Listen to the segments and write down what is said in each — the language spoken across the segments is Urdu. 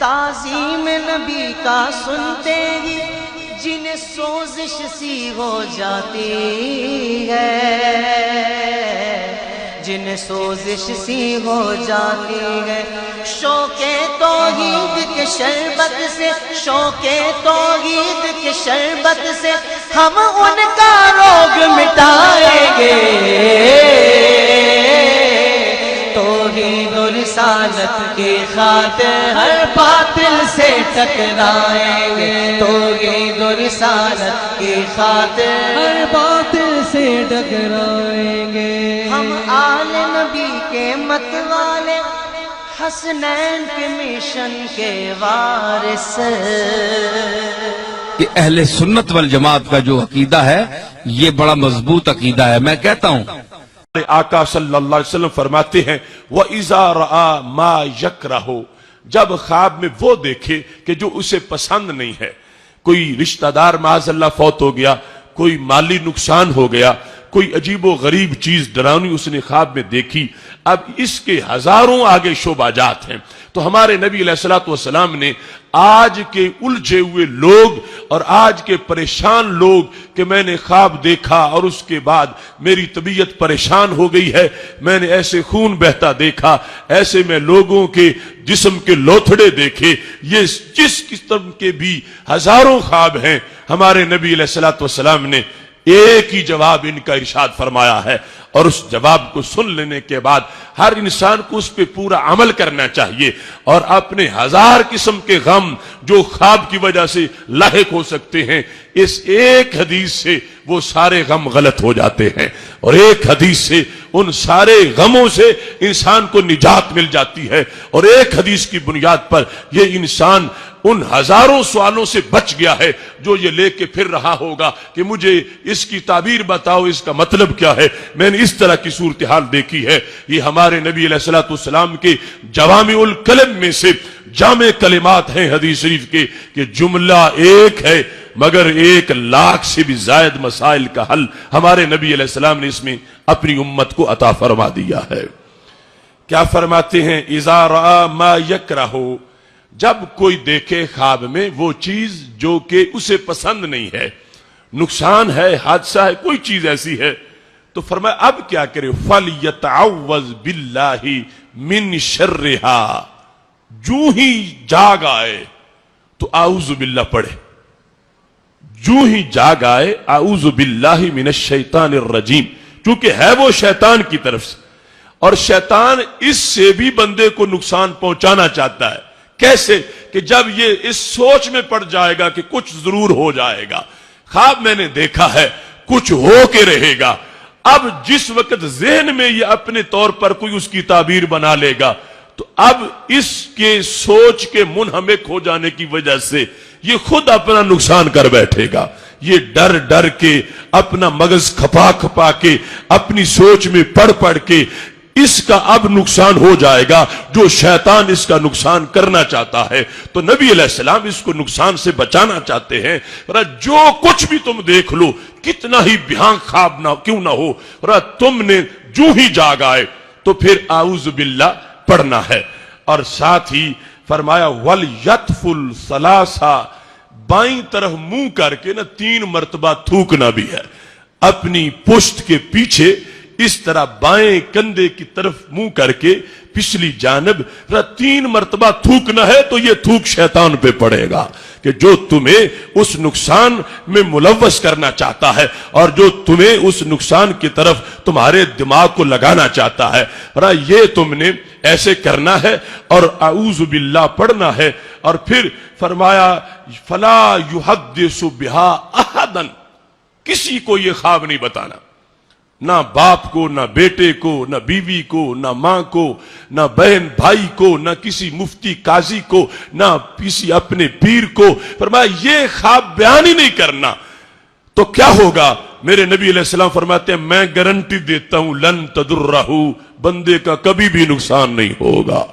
تعظیم نبی کا سنتے ہی جنہیں سوزش سی ہو جاتی ہے، جنہیں سوزش سی ہو جاتی ہے، شوق توحید کے شربت سے، شوق توحید کے شربت سے ہم ان کا روگ مٹائیں گے، توحید و رسالت کی خاطر ہر باطل سے ٹکرائیں گے، توحید و رسالت کی خاطر ہر باطل سے ٹکرائیں گے۔ ہم آل نبی کے متوالے، حسنین کے مشن کے وارث۔ کہ اہل سنت والجماعت کا جو عقیدہ ہے یہ بڑا مضبوط عقیدہ ہے۔ میں کہتا ہوں آقا صلی اللہ علیہ وسلم فرماتے ہیں وَإِذَا رَآ مَا يَكْرَهُ، جب خواب میں وہ دیکھے کہ جو اسے پسند نہیں ہے، کوئی رشتہ دار معاذ اللہ فوت ہو گیا، کوئی مالی نقصان ہو گیا، کوئی عجیب و غریب چیز ڈراؤنی اس نے خواب میں دیکھی، اب اس کے ہزاروں آگے شعبہ جات ہیں، تو ہمارے نبی علیہ السلام نے آج کے الجھے ہوئے لوگ اور آج کے پریشان لوگ کہ میں نے خواب دیکھا اور اس کے بعد میری طبیعت پریشان ہو گئی ہے، میں نے ایسے خون بہتا دیکھا، ایسے میں لوگوں کے جسم کے لوتھڑے دیکھے، یہ جس قسم کے بھی ہزاروں خواب ہیں، ہمارے نبی علیہ السلام نے ایک ہی جواب ان کا ارشاد فرمایا ہے، اور اس جواب کو سن لینے کے بعد ہر انسان کو اس پہ پورا عمل کرنا چاہیے، اور اپنے ہزار قسم کے غم جو خواب کی وجہ سے لاحق ہو سکتے ہیں، اس ایک حدیث سے وہ سارے غم غلط ہو جاتے ہیں، اور ایک حدیث سے ان سارے غموں سے انسان کو نجات مل جاتی ہے، اور ایک حدیث کی بنیاد پر یہ انسان ان ہزاروں سوالوں سے بچ گیا ہے جو یہ لے کے پھر رہا ہوگا کہ مجھے اس کی تعبیر بتاؤ، اس کا مطلب کیا ہے۔ میں نے اس طرح کی صورتحال دیکھی ہے۔ یہ ہمارے نبی علیہ السلام کے جوامع الکلم میں سے جامع کلمات ہیں حدیث شریف کے کہ جملہ ایک ہے مگر 1,00,000 سے بھی زائد مسائل کا حل ہمارے نبی علیہ السلام نے اس میں اپنی امت کو عطا فرما دیا ہے۔ کیا فرماتے ہیں؟ اذا رأى ما يكره، جب کوئی دیکھے خواب میں وہ چیز جو کہ اسے پسند نہیں ہے، نقصان ہے، حادثہ ہے، کوئی چیز ایسی ہے، تو فرمایا اب کیا کرے؟ فَلْيَتَعَوَّذْ بِاللَّهِ مِنْ شَرِّهَا، جو ہی جاگ آئے تو اعوذ باللہ پڑھے، جو ہی جاگ آئے اعوذ باللہ من الشیطان الرجیم، چونکہ ہے وہ شیطان کی طرف سے، اور شیطان اس سے بھی بندے کو نقصان پہنچانا چاہتا ہے۔ کیسے؟ کہ جب یہ اس سوچ میں پڑ جائے گا کہ کچھ ضرور ہو جائے گا، خواب میں نے دیکھا ہے کچھ ہو کے رہے گا، اب جس وقت ذہن میں یہ اپنے طور پر کوئی اس کی تعبیر بنا لے گا تو اب اس کے سوچ کے منہمک ہو جانے کی وجہ سے یہ خود اپنا نقصان کر بیٹھے گا، یہ ڈر ڈر کے اپنا مغز کھپا کھپا کے اپنی سوچ میں پڑھ پڑھ کے اس کا اب نقصان ہو جائے گا جو شیطان اس کا نقصان کرنا چاہتا ہے۔ تو نبی علیہ السلام اس کو نقصان سے بچانا چاہتے ہیں، جو کچھ بھی تم دیکھ لو کتنا ہی بھیانک خواب نہ کیوں نہ ہو، تم نے جو ہی جاگ آئے تو پھر اعوذ باللہ پڑھنا ہے، اور ساتھ ہی فرمایا وَلْيَتْفُلْ ثَلَاثًا، بائیں طرف منہ کر کے 3 مرتبہ تھوکنا بھی ہے، اپنی پشت کے پیچھے اس طرح بائیں کندھے کی طرف منہ کر کے پچھلی جانب 3 مرتبہ تھوکنا ہے، تو یہ تھوک شیطان پہ پڑے گا کہ جو تمہیں اس نقصان میں ملوث کرنا چاہتا ہے اور جو تمہیں اس نقصان کی طرف تمہارے دماغ کو لگانا چاہتا ہے، یہ تم نے ایسے کرنا ہے اور اعوذ باللہ پڑھنا ہے۔ اور پھر فرمایا فلا يحدث بها احدا، کسی کو یہ خواب نہیں بتانا، نہ باپ کو، نہ بیٹے کو، نہ بیوی کو، نہ ماں کو، نہ بہن بھائی کو، نہ کسی مفتی قاضی کو، نہ کسی اپنے پیر کو، فرمایا یہ خواب بیان ہی نہیں کرنا۔ تو کیا ہوگا؟ میرے نبی علیہ السلام فرماتے ہیں میں گارنٹی دیتا ہوں لن تضرہ، بندے کا کبھی بھی نقصان نہیں ہوگا۔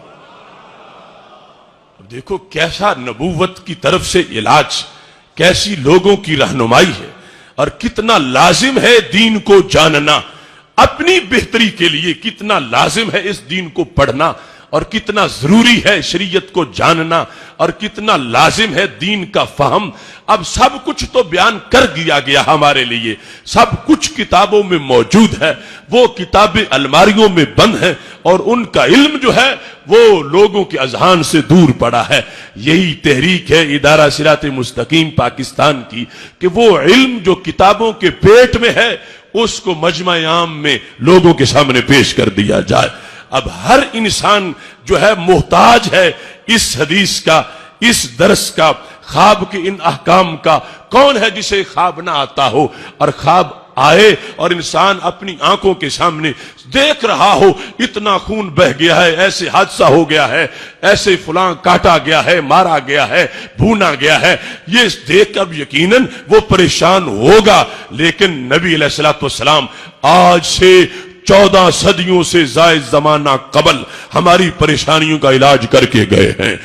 دیکھو کیسا نبوت کی طرف سے علاج، کیسی لوگوں کی رہنمائی ہے، اور کتنا لازم ہے دین کو جاننا، اپنی بہتری کے لیے کتنا لازم ہے اس دین کو پڑھنا اور کتنا ضروری ہے شریعت کو جاننا اور کتنا لازم ہے دین کا فہم. اب سب کچھ تو بیان کر دیا گیا ہمارے لیے, سب کچھ کتابوں میں موجود ہے, وہ کتابیں الماریوں میں بند ہیں اور ان کا علم جو ہے وہ لوگوں کے اذہان سے دور پڑا ہے. یہی تحریک ہے ادارہ صراط مستقیم پاکستان کی کہ وہ علم جو کتابوں کے پیٹ میں ہے اس کو مجمع عام میں لوگوں کے سامنے پیش کر دیا جائے. اب ہر انسان جو ہے محتاج ہے اس حدیث کا, اس درس کا, خواب کے ان احکام کا. کون ہے جسے خواب نہ آتا ہو, اور خواب آئے اور انسان اپنی آنکھوں کے سامنے دیکھ رہا ہو اتنا خون بہ گیا ہے, ایسے حادثہ ہو گیا ہے, ایسے فلاں کاٹا گیا ہے, مارا گیا ہے, بھونا گیا ہے, یہ دیکھ کر یقیناً وہ پریشان ہوگا. لیکن نبی علیہ الصلوۃ والسلام آج سے 14 صدیوں سے زائد زمانہ قبل ہماری پریشانیوں کا علاج کر کے گئے ہیں.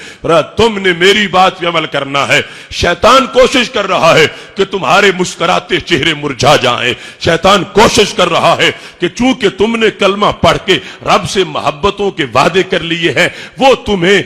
تم نے میری بات پہ عمل کرنا ہے. شیطان کوشش کر رہا ہے کہ تمہارے مسکراتے چہرے مرجھا جائیں. شیطان کوشش کر رہا ہے کہ چونکہ تم نے کلمہ پڑھ کے رب سے محبتوں کے وعدے کر لیے ہیں, وہ تمہیں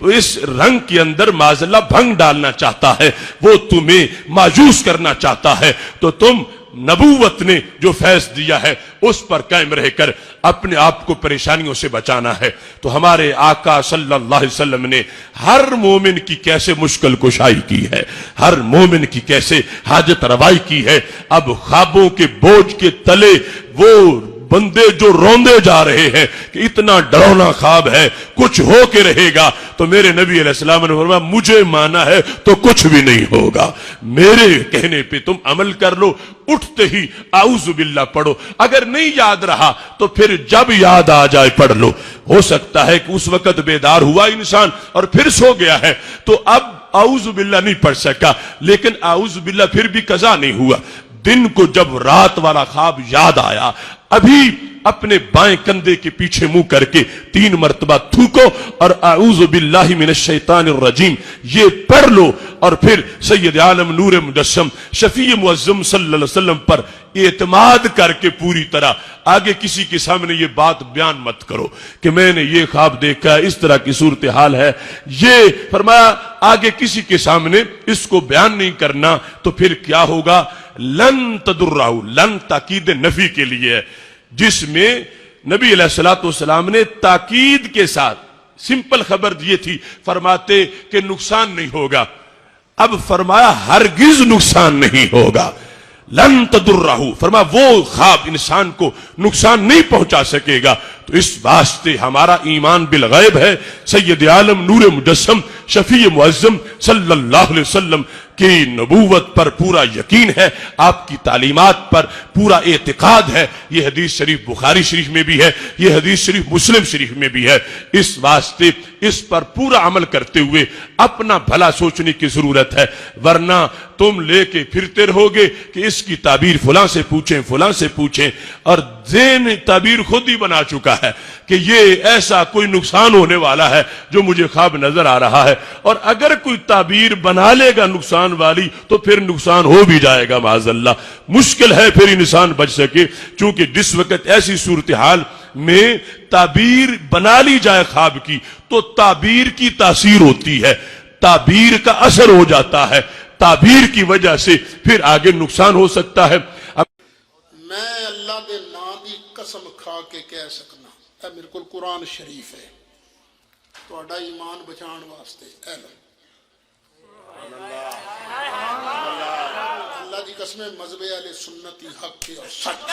اس رنگ کے اندر معاذاللہ بھنگ ڈالنا چاہتا ہے, وہ تمہیں مایوس کرنا چاہتا ہے. تو تم نبوت نے جو فیض دیا ہے اس پر قائم رہ کر اپنے آپ کو پریشانیوں سے بچانا ہے. تو ہمارے آقا صلی اللہ علیہ وسلم نے ہر مومن کی کیسے مشکل کشائی کی ہے, ہر مومن کی کیسے حاجت روائی کی ہے. اب خوابوں کے بوجھ کے تلے وہ بندے جو روندے جا رہے ہیں کہ اتنا ڈرونا خواب ہے, کچھ ہو کے رہے گا. تو میرے نبی علیہ السلام نے فرمایا مجھے مانا ہے تو کچھ بھی نہیں ہوگا, میرے کہنے پہ تم عمل کر لو. اٹھتے ہی اعوذ باللہ پڑھو, اگر نہیں یاد رہا تو پھر جب یاد آ جائے پڑھ لو. ہو سکتا ہے کہ اس وقت بیدار ہوا انسان اور پھر سو گیا ہے تو اب اعوذ باللہ نہیں پڑھ سکا, لیکن اعوذ باللہ پھر بھی قضا نہیں ہوا. دن کو جب رات والا خواب یاد آیا, ابھی اپنے بائیں کندھے کے پیچھے منہ کر کے 3 مرتبہ تھوکو اور اعوذ باللہ من الشیطان الرجیم یہ پڑھ لو, اور پھر سید عالم نور مجسم شفیع معظم صلی اللہ علیہ وسلم پر اعتماد کر کے پوری طرح آگے کسی کے سامنے یہ بات بیان مت کرو کہ میں نے یہ خواب دیکھا ہے, اس طرح کی صورتحال ہے. یہ فرمایا آگے کسی کے سامنے اس کو بیان نہیں کرنا. تو پھر کیا ہوگا؟ لن تدرہ, لن تاکید نفی کے لیے ہے, جس میں نبی علیہ الصلوۃ والسلام نے تاکید کے ساتھ سمپل خبر دی تھی, فرماتے کہ نقصان نہیں ہوگا. اب فرمایا ہرگز نقصان نہیں ہوگا. لن تدرہ, فرمایا وہ خواب انسان کو نقصان نہیں پہنچا سکے گا. تو اس واسطے ہمارا ایمان بالغیب ہے. سید عالم نور مجسم شفیع معظم صلی اللہ علیہ وسلم کی نبوت پر پورا یقین ہے, آپ کی تعلیمات پر پورا اعتقاد ہے. یہ حدیث شریف بخاری شریف میں بھی ہے, یہ حدیث شریف مسلم شریف میں بھی ہے. اس واسطے اس پر پورا عمل کرتے ہوئے اپنا بھلا سوچنے کی ضرورت ہے, ورنہ تم لے کے پھرتے رہو گے کہ اس کی تعبیر فلاں سے پوچھیں, فلاں سے پوچھیں, اور ذہن تعبیر خود ہی بنا چکا ہے کہ یہ ایسا کوئی نقصان ہونے والا ہے جو مجھے خواب نظر آ رہا ہے. اور اگر کوئی تعبیر بنا لے گا نقصان والی تو پھر نقصان ہو بھی جائے گا معاذ اللہ. مشکل ہے پھر انسان بچ سکے, چونکہ جس وقت ایسی صورتحال میں تعبیر بنا لی جائے خواب کی تو تعبیر کی تاثیر ہوتی ہے, تعبیر کا اثر ہو جاتا ہے, تعبیر کی وجہ سے پھر آگے نقصان ہو سکتا ہے. میں اللہ دے نام دی قسم کھا کے کہہ سکنا, اے میرے کو قرآن شریف ہے تہاڈا ایمان بچان واسطے. اے لو اللہ دی قسم, مذہب اہل سنت حق اور سچ.